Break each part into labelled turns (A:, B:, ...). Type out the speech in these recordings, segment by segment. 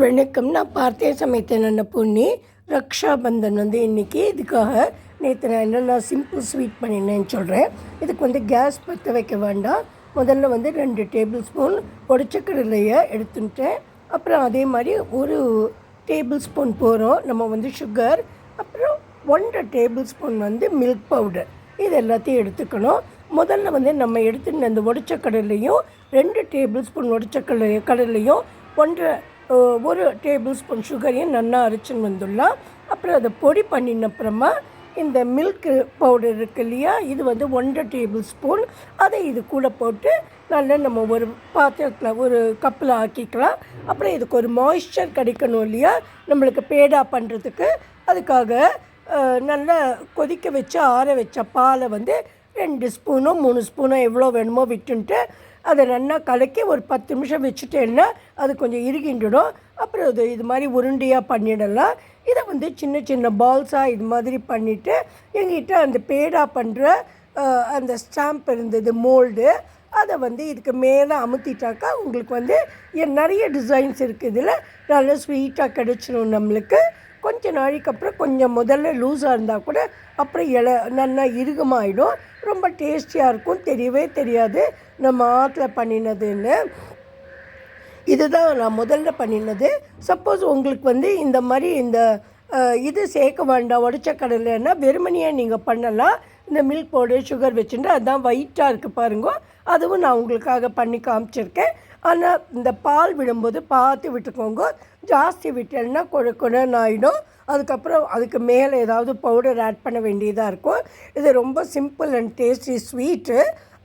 A: வணக்கம். நான் பார்த்தே சமைத்தேன் நல்ல பொண்ணு. ரக்ஷாபந்தன் இன்றைக்கி இதுக்காக நேற்று நான் என்னென்ன சிம்பிள் ஸ்வீட் பண்ணினேன்னு சொல்கிறேன். இதுக்கு கேஸ் பற்ற வைக்க வேண்டாம். முதல்ல 2 டேபிள் ஸ்பூன் உடச்ச கடலையை எடுத்துட்டேன். அப்புறம் அதே மாதிரி 1 டேபிள் ஸ்பூன் போகிறோம் நம்ம சுகர். அப்புறம் 1.5 டேபிள் ஸ்பூன் மில்க் பவுடர். இது எல்லாத்தையும் எடுத்துக்கணும். முதல்ல நம்ம எடுத்துட்டு அந்த உடச்ச கடலையும் 2 டேபிள் ஸ்பூன் உடச்ச கடலையும் 1 டேபிள் ஸ்பூன் சுகரையும் நல்லா அரைச்சின்னு வந்துடலாம். அப்புறம் அதை பொடி பண்ணினப்புறமா இந்த மில்க் பவுடர் இருக்குது இல்லையா, இது 1.5 டேபிள் ஸ்பூன். அதை இது கூட போட்டு நல்லா நம்ம ஒரு பாத்திரத்தில் ஒரு கப்பில் ஆக்கிக்கலாம். அப்புறம் இதுக்கு ஒரு மாய்ஸ்சர் கிடைக்கணும் இல்லையா நம்மளுக்கு பேடா பண்ணுறதுக்கு. அதுக்காக நல்லா கொதிக்க வச்சு ஆற வச்ச பாலை 2 ஸ்பூனோ 3 ஸ்பூனோ எவ்வளோ வேணுமோ விட்டுன்ட்டு அதை நல்லா கலக்கி ஒரு 10 நிமிஷம் வச்சுட்டேன்னா அது கொஞ்சம் இறுகின்றிடும். அப்புறம் இது மாதிரி உருண்டையாக பண்ணிடலாம். இதை சின்ன சின்ன பால்ஸாக இது மாதிரி பண்ணிவிட்டு எங்கிட்ட அந்த பேடா பண்ணுற அந்த ஸ்டாம்ப் இருந்தது மோல்டு, அதை இதுக்கு மேலே அமுத்திட்டாக்கா உங்களுக்கு நிறைய டிசைன்ஸ் இருக்குது. இதில் நல்லா ஸ்வீட்டாக கிடச்சிடும் நம்மளுக்கு. கொஞ்ச நாளைக்கு அப்புறம் கொஞ்சம் முதல்ல லூஸாக இருந்தால் கூட அப்புறம் நல்லா இறுகமாகிடும். ரொம்ப டேஸ்டியாக இருக்கும். தெரியவே தெரியாது நம்ம ஆற்றுல பண்ணினதுன்னு. இதுதான் நான் முதல்ல பண்ணினது. சப்போஸ் உங்களுக்கு இந்த மாதிரி இது சேர்க்க வேண்டாம் உடச்ச கடலைன்னா வெறுமனையாக நீங்கள் பண்ணலாம். இந்த மில்க் பவுடர் சுகர் வச்சுட்டு அதுதான் ஒயிட்டாக இருக்குது பாருங்க. அதுவும் நான் உங்களுக்காக பண்ணி காமிச்சிருக்கேன். ஆனால் இந்த பால் விடும்போது பார்த்து விட்டுக்கோங்க. ஜாஸ்தி விட்டேன்னா கொழுன்னு ஆகிடும். அதுக்கப்புறம் அதுக்கு மேலே ஏதாவது பவுடர் ஆட் பண்ண வேண்டியதாக இருக்கும். இது ரொம்ப சிம்பிள் அண்ட் டேஸ்டி ஸ்வீட்டு.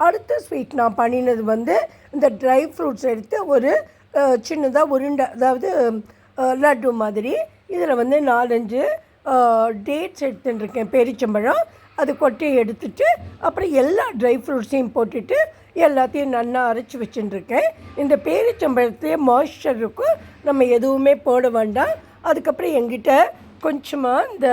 A: அடுத்த ஸ்வீட் நான் பண்ணினது இந்த ட்ரை ஃப்ரூட்ஸ் எடுத்து ஒரு சின்னதாக உருண்டை, அதாவது லட்டு மாதிரி. இதில் 4-5 டேட்ஸ் எடுத்துட்டுருக்கேன், பேரிச்சம்பழம். அது கொட்டையை எடுத்துட்டு அப்புறம் எல்லா ட்ரை ஃப்ரூட்ஸையும் போட்டுட்டு எல்லாத்தையும் நல்லா அரைச்சி வச்சுட்டுருக்கேன். இந்த பேரிச்சம்பழத்தையே மாய்ஸ்சர் இருக்கும், நம்ம எதுவுமே போட வேண்டாம். அதுக்கப்புறம் என்கிட்ட கொஞ்சமாக இந்த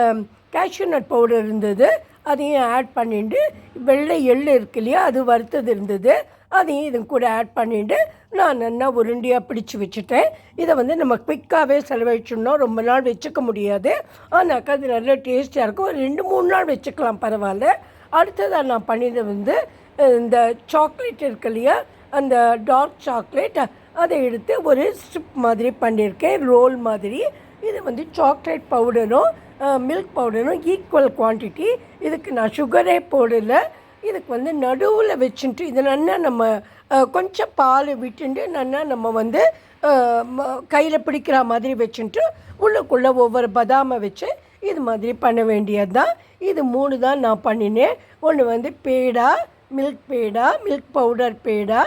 A: கேஷ்யூ நட் பவுடர் இருந்தது, அதையும் ஆட் பண்ணிட்டு வெள்ளை எள்ளு இருக்கு இல்லையா, அது வறுத்தது இருந்தது, அதையும் இது கூட ஆட் பண்ணிவிட்டு நான் நல்லா உருண்டையாக பிடிச்சி வச்சுட்டேன். இதை நம்ம குயிக்காகவே செலவழிச்சோம்னா ரொம்ப நாள் வச்சுக்க முடியாது. ஆனாக்கா அது நல்ல டேஸ்டியாக இருக்கும். ஒரு 2-3 நாள் வச்சுக்கலாம், பரவாயில்ல. அடுத்ததாக நான் பண்ணியது இந்த சாக்லேட் இருக்கு இல்லையா, அந்த டார்க் சாக்லேட், அதை எடுத்து ஒரு ஸ்ட்ரிப் மாதிரி பண்ணியிருக்கேன், ரோல் மாதிரி. இது சாக்லேட் பவுடரும் மில்க் பவுடரும் ஈக்குவல் குவான்டிட்டி. இதுக்கு நான் சுகரே போடலை. இதுக்கு நடுவில் வச்சுட்டு இதை நல்லா நம்ம கொஞ்சம் பால் விட்டுட்டு நல்லா நம்ம கையில் பிடிக்கிற மாதிரி வச்சுட்டு உள்ளுக்குள்ளே ஒவ்வொரு பதாமை வச்சு இது மாதிரி பண்ண வேண்டியது தான். இது 3 தான் நான் பண்ணினேன். ஒன்று பேடா, மில்க் பேடா, மில்க் பவுடர் பேடா.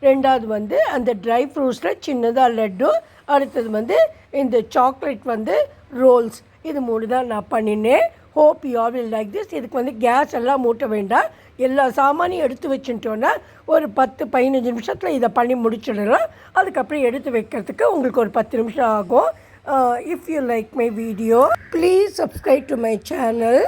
A: ரெண்டாவது அந்த ட்ரை ஃப்ரூட்ஸில் சின்னதாக லட்டு. அடுத்தது இந்த சாக்லேட் ரோல்ஸ். இது 3 தான் நான் பண்ணினேன். Hope you all will like this. இதுக்கு கேஸ் எல்லாம் மூட்ட வேண்டாம். எல்லா சாமானையும் எடுத்து வச்சுட்டோன்னா ஒரு 10-15 நிமிஷத்தில் இதை பண்ணி முடிச்சிடலாம். அதுக்கப்புறம் எடுத்து வைக்கிறதுக்கு உங்களுக்கு ஒரு 10 நிமிஷம் ஆகும். If you like my video please subscribe to my channel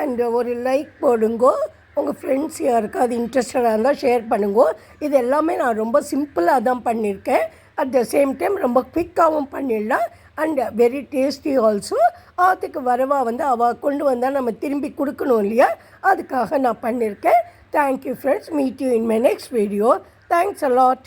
A: and ஒரு லைக் போடுங்கோ. உங்கள் ஃப்ரெண்ட்ஸ் யாருக்காவது இன்ட்ரெஸ்டடாக இருந்தால் ஷேர் பண்ணுங்க. இது எல்லாமே நான் ரொம்ப சிம்பிளாக தான் பண்ணியிருக்கேன். அட் த சேம் டைம் ரொம்ப குவிக்காகவும் பண்ணிடலாம் அண்ட் வெரி டேஸ்டி ஆல்சோ. ஆற்றுக்கு வரவா அவள் கொண்டு வந்தால் நம்ம திரும்பி கொடுக்கணும் இல்லையா, அதுக்காக நான் பண்ணியிருக்கேன். Thank you friends. Meet you in my next video. Thanks a lot.